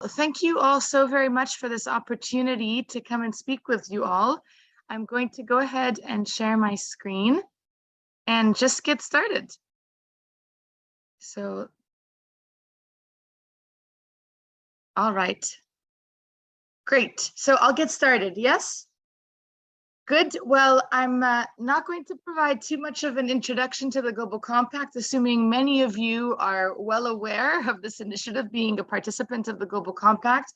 Thank you all so very much for this opportunity to come and speak with you all. I'm going to go ahead and share my screen and just get started. So, all right. Great. So I'll get started. Yes? Good. Well, I'm not going to provide too much of an introduction to the Global Compact, assuming many of you are well aware of this initiative being a participant of the Global Compact.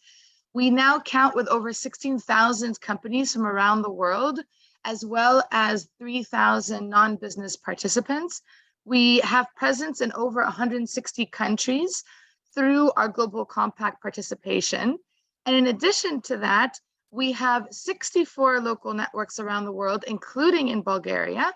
We now count with over 16,000 companies from around the world, as well as 3,000 non-business participants. We have presence in over 160 countries through our Global Compact participation. And in addition to that, we have 64 local networks around the world, including in Bulgaria.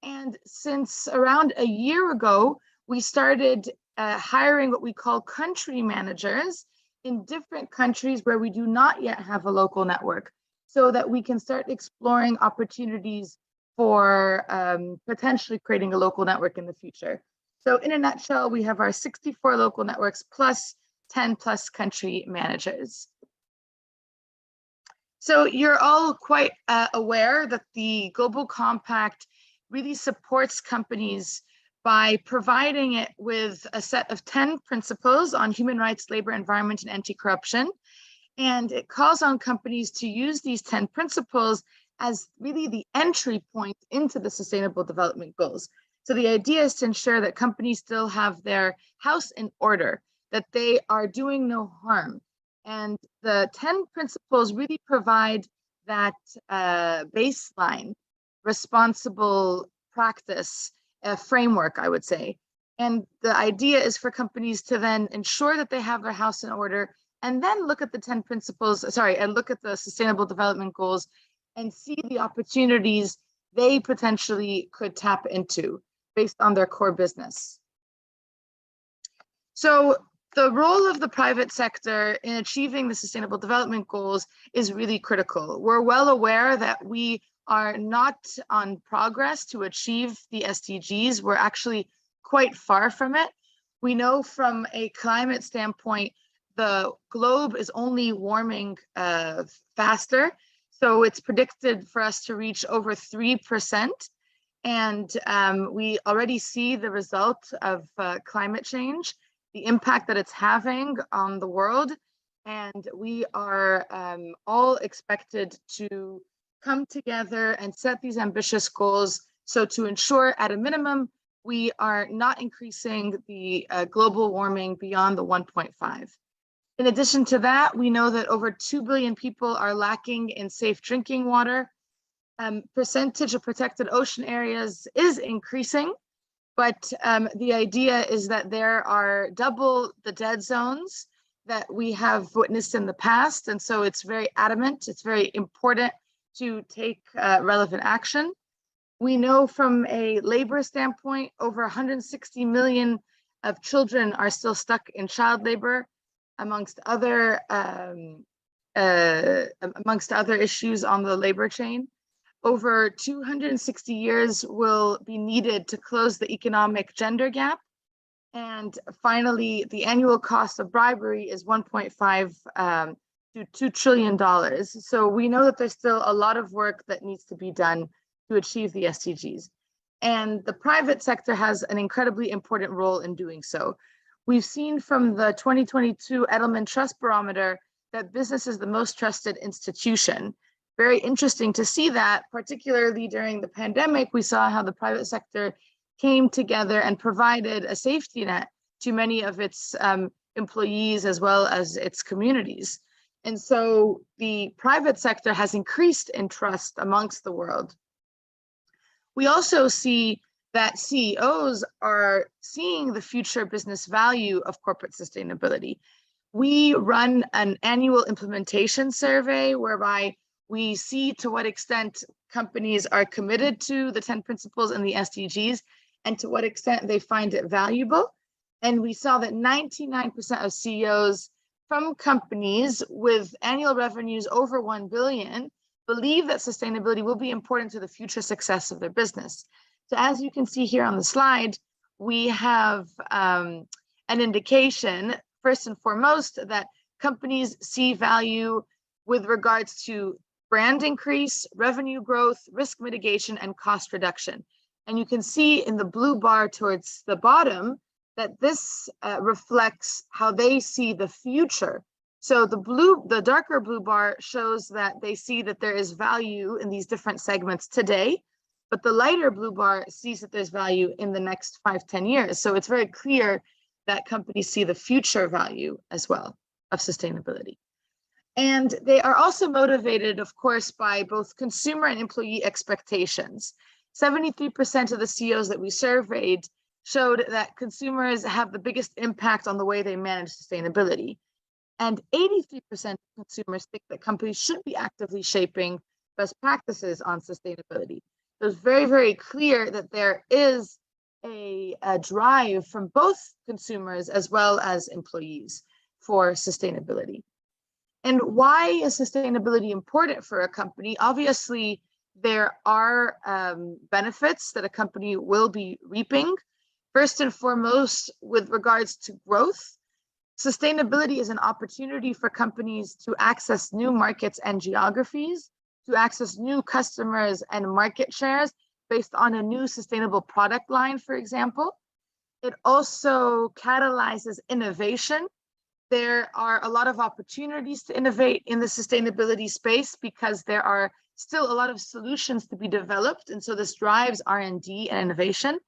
And since around a year ago, we started hiring what we call country managers in different countries where we do not yet have a local network, so that we can start exploring opportunities for potentially creating a local network in the future. So in a nutshell, we have our 64 local networks plus 10 plus country managers. So you're all quite aware that the Global Compact really supports companies by providing it with a set of 10 principles on human rights, labor, environment, and anti-corruption. And it calls on companies to use these 10 principles as really the entry point into the Sustainable Development Goals. So the idea is to ensure that companies still have their house in order, that they are doing no harm. And the 10 principles really provide that baseline, responsible practice framework, I would say. And the idea is for companies to then ensure that they have their house in order, and then look at the 10 principles, and look at the Sustainable Development Goals and see the opportunities they potentially could tap into based on their core business. So the role of the private sector in achieving the Sustainable Development Goals is really critical. We're well aware that we are not on progress to achieve the SDGs. We're actually quite far from it. We know from a climate standpoint, the globe is only warming faster. So it's predicted for us to reach over 3%. And we already see the result of climate change, the impact that it's having on the world. And we are all expected to come together and set these ambitious goals. So to ensure at a minimum, we are not increasing the global warming beyond the 1.5. In addition to that, we know that over 2 billion people are lacking in safe drinking water. Percentage of protected ocean areas is increasing, but the idea is that there are double the dead zones that we have witnessed in the past. And so it's very adamant, it's very important to take relevant action. We know from a labor standpoint, over 160 million of children are still stuck in child labor, amongst other issues on the labor chain. Over 260 years will be needed to close the economic gender gap. And finally, the annual cost of bribery is 1.5 to $2 trillion. So we know that there's still a lot of work that needs to be done to achieve the SDGs. And the private sector has an incredibly important role in doing so. We've seen from the 2022 Edelman Trust Barometer that business is the most trusted institution. Very interesting to see that, particularly during the pandemic, we saw how the private sector came together and provided a safety net to many of its employees as well as its communities. And so the private sector has increased in trust amongst the world. We also see that CEOs are seeing the future business value of corporate sustainability. We run an annual implementation survey whereby we see to what extent companies are committed to the 10 principles and the SDGs and to what extent they find it valuable. And we saw that 99% of CEOs from companies with annual revenues over 1 billion believe that sustainability will be important to the future success of their business. So as you can see here on the slide, we have an indication, first and foremost, that companies see value with regards to brand increase, revenue growth, risk mitigation, and cost reduction. And you can see in the blue bar towards the bottom that this reflects how they see the future. So the darker blue bar shows that they see that there is value in these different segments today, but the lighter blue bar sees that there's value in the next 5-10 years. So it's very clear that companies see the future value as well of sustainability. And they are also motivated, of course, by both consumer and employee expectations. 73% of the CEOs that we surveyed showed that consumers have the biggest impact on the way they manage sustainability. And 83% of consumers think that companies should be actively shaping best practices on sustainability. So it's very, very clear that there is a drive from both consumers as well as employees for sustainability. And why is sustainability important for a company? Obviously, there are benefits that a company will be reaping. First and foremost, with regards to growth, sustainability is an opportunity for companies to access new markets and geographies, to access new customers and market shares based on a new sustainable product line, for example. It also catalyzes innovation. There are a lot of opportunities to innovate in the sustainability space because there are still a lot of solutions to be developed. And so this drives R&D and innovation.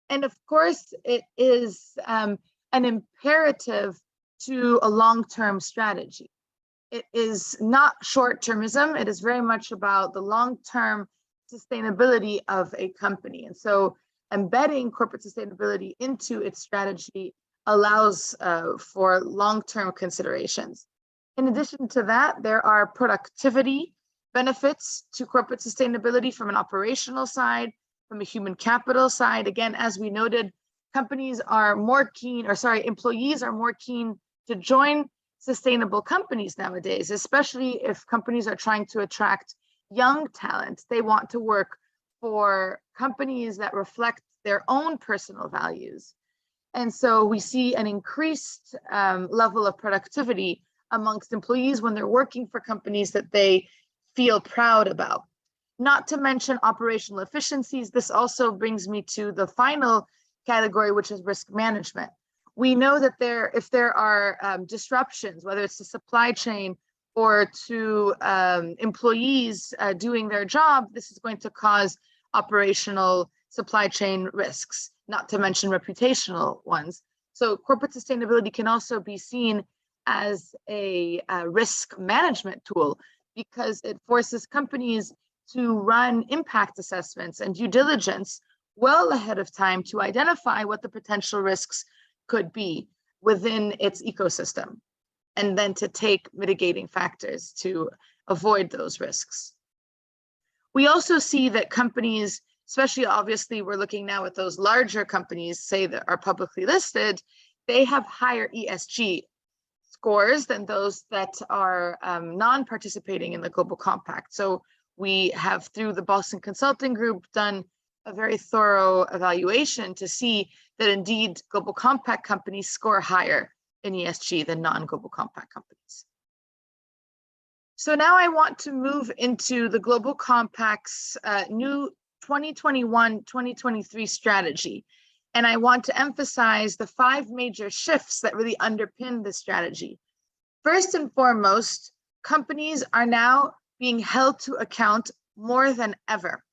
And of course, it is an imperative to a long-term strategy. It is not short-termism. It is very much about the long-term sustainability of a company. And so embedding corporate sustainability into its strategy allows for long-term considerations. In addition to that, there are productivity benefits to corporate sustainability from an operational side, from a human capital side. Again, as we noted, employees are more keen to join sustainable companies nowadays, especially if companies are trying to attract young talent. They want to work for companies that reflect their own personal values. And so we see an increased level of productivity amongst employees when they're working for companies that they feel proud about. Not to mention operational efficiencies. This also brings me to the final category, which is risk management. We know that if there are disruptions, whether it's the supply chain or to employees doing their job, this is going to cause operational supply chain risks, not to mention reputational ones. So corporate sustainability can also be seen as a risk management tool because it forces companies to run impact assessments and due diligence well ahead of time to identify what the potential risks could be within its ecosystem, and then to take mitigating factors to avoid those risks. We also see that companies, especially obviously we're looking now at those larger companies, say that are publicly listed, they have higher ESG scores than those that are non-participating in the Global Compact. So we have, through the Boston Consulting Group, done a very thorough evaluation to see that indeed Global Compact companies score higher in ESG than non-Global Compact companies. So now I want to move into the Global Compact's new 2021-2023 strategy. And I want to emphasize the 5 major shifts that really underpin this strategy. First and foremost, companies are now being held to account more than ever.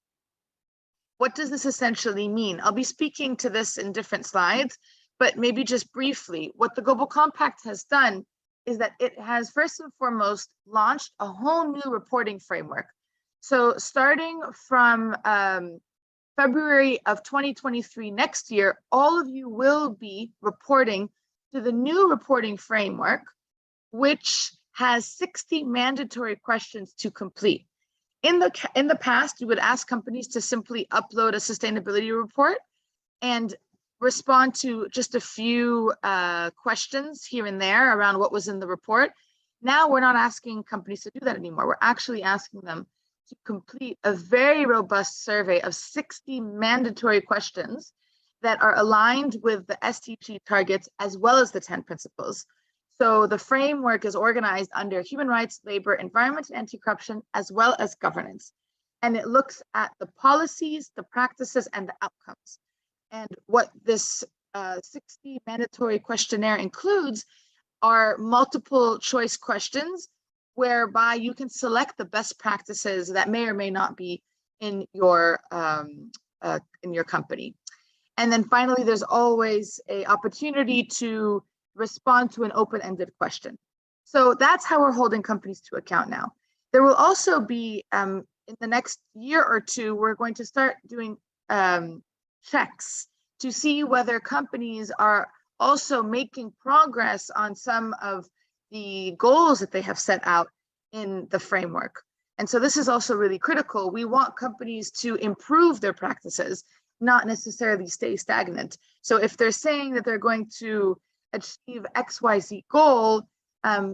What does this essentially mean? I'll be speaking to this in different slides, but maybe just briefly, what the Global Compact has done is that it has first and foremost launched a whole new reporting framework. So starting from February of 2023 next year, all of you will be reporting to the new reporting framework, which has 60 mandatory questions to complete. In the past, you would ask companies to simply upload a sustainability report and respond to just a few questions here and there around what was in the report. Now we're not asking companies to do that anymore. We're actually asking them to complete a very robust survey of 60 mandatory questions that are aligned with the SDG targets as well as the 10 principles. So the framework is organized under human rights, labor, environment, and anti-corruption, as well as governance. And it looks at the policies, the practices, and the outcomes. And what this 60 mandatory questionnaire includes are multiple choice questions whereby you can select the best practices that may or may not be in your company. And then finally, there's always an opportunity to respond to an open-ended question. So that's how we're holding companies to account now. There will also be, in the next year or two, we're going to start doing checks to see whether companies are also making progress on some of the goals that they have set out in the framework. And so this is also really critical. We want companies to improve their practices, not necessarily stay stagnant. So if they're saying that they're going to achieve XYZ goal,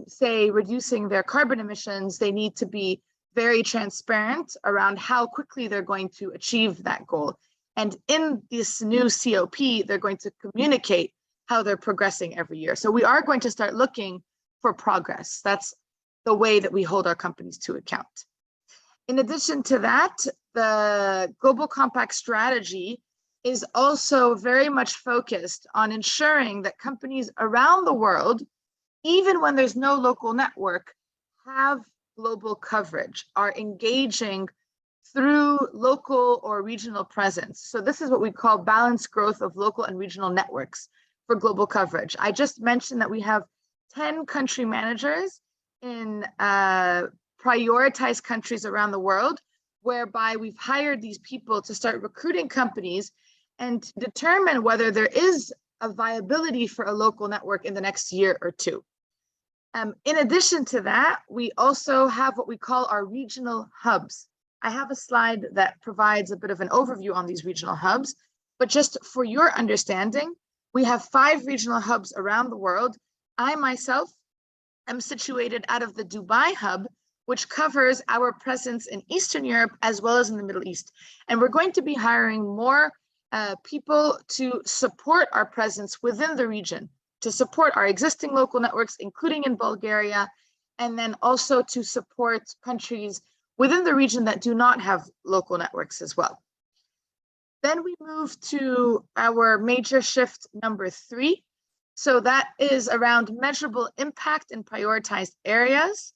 say reducing their carbon emissions, they need to be very transparent around how quickly they're going to achieve that goal. And in this new COP, they're going to communicate how they're progressing every year. So we are going to start looking for progress. That's the way that we hold our companies to account. In addition to that, the Global Compact strategy is also very much focused on ensuring that companies around the world, even when there's no local network, have global coverage, are engaging through local or regional presence. So this is what we call balanced growth of local and regional networks for global coverage. I just mentioned that we have 10 country managers in prioritized countries around the world, whereby we've hired these people to start recruiting companies and determine whether there is a viability for a local network in the next year or two. In addition to that, we also have what we call our regional hubs. I have a slide that provides a bit of an overview on these regional hubs, but just for your understanding, we have 5 regional hubs around the world. I myself am situated out of the Dubai hub, which covers our presence in Eastern Europe as well as in the Middle East. And we're going to be hiring more people to support our presence within the region, to support our existing local networks, including in Bulgaria, and then also to support countries within the region that do not have local networks as well. Then we move to our major shift number 3. So that is around measurable impact in prioritized areas.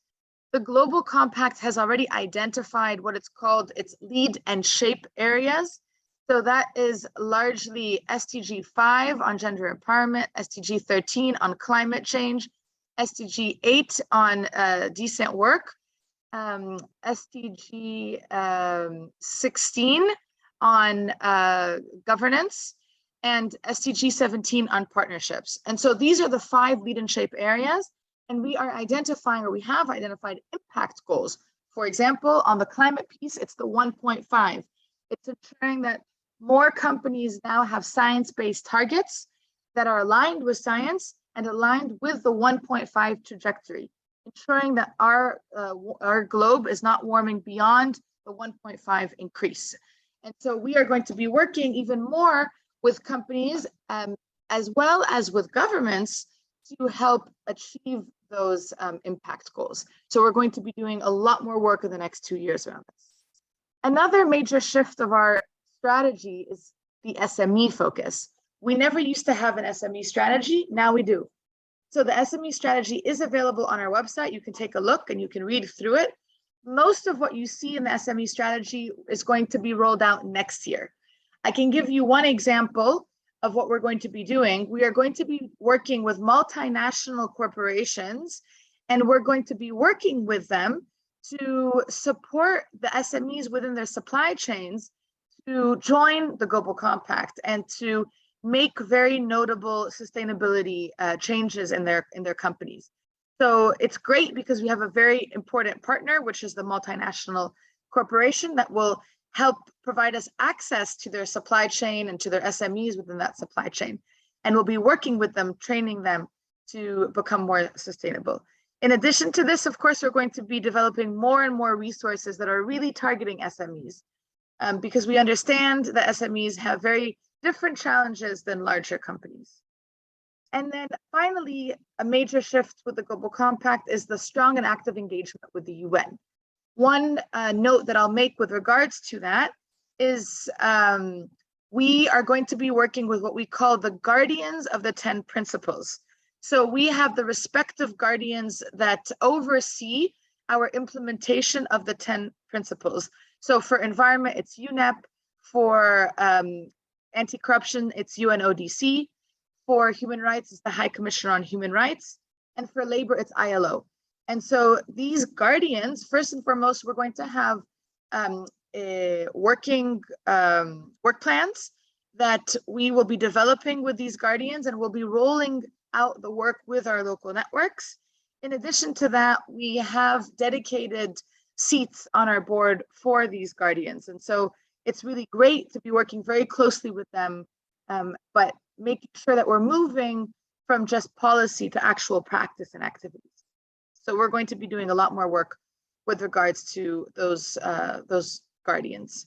The Global Compact has already identified what it's called its lead and shape areas. So that is largely SDG 5 on gender empowerment, SDG 13 on climate change, SDG 8 on decent work, SDG 16 on governance, and SDG 17 on partnerships. And so these are the 5 lead and shape areas, and we are identifying, or we have identified, impact goals. For example, on the climate piece, it's the 1.5. It's ensuring that more companies now have science-based targets that are aligned with science and aligned with the 1.5 trajectory, ensuring that our globe is not warming beyond the 1.5 increase. And so we are going to be working even more with companies as well as with governments to help achieve those impact goals. So we're going to be doing a lot more work in the next 2 years around this. Another major shift of our strategy is the SME focus. We never used to have an SME strategy, now we do. So the SME strategy is available on our website. You can take a look and you can read through it. Most of what you see in the SME strategy is going to be rolled out next year. I can give you one example of what we're going to be doing. We are going to be working with multinational corporations, and we're going to be working with them to support the SMEs within their supply chains to join the Global Compact and to make very notable sustainability changes in their companies. So it's great because we have a very important partner, which is the multinational corporation that will help provide us access to their supply chain and to their SMEs within that supply chain. And we'll be working with them, training them to become more sustainable. In addition to this, of course, we're going to be developing more and more resources that are really targeting SMEs because we understand that SMEs have very different challenges than larger companies. And then finally, a major shift with the Global Compact is the strong and active engagement with the UN. One note that I'll make with regards to that is we are going to be working with what we call the guardians of the 10 principles. So we have the respective guardians that oversee our implementation of the 10 principles. So for environment, it's UNEP. For anti-corruption, it's UNODC. For human rights, it's the High Commissioner on Human Rights. And for labor, it's ILO. And so these guardians, first and foremost, we're going to have working work plans that we will be developing with these guardians, and we'll be rolling out the work with our local networks. In addition to that, we have dedicated seats on our board for these guardians. And so it's really great to be working very closely with them, but making sure that we're moving from just policy to actual practice and activities. So we're going to be doing a lot more work with regards to those guardians.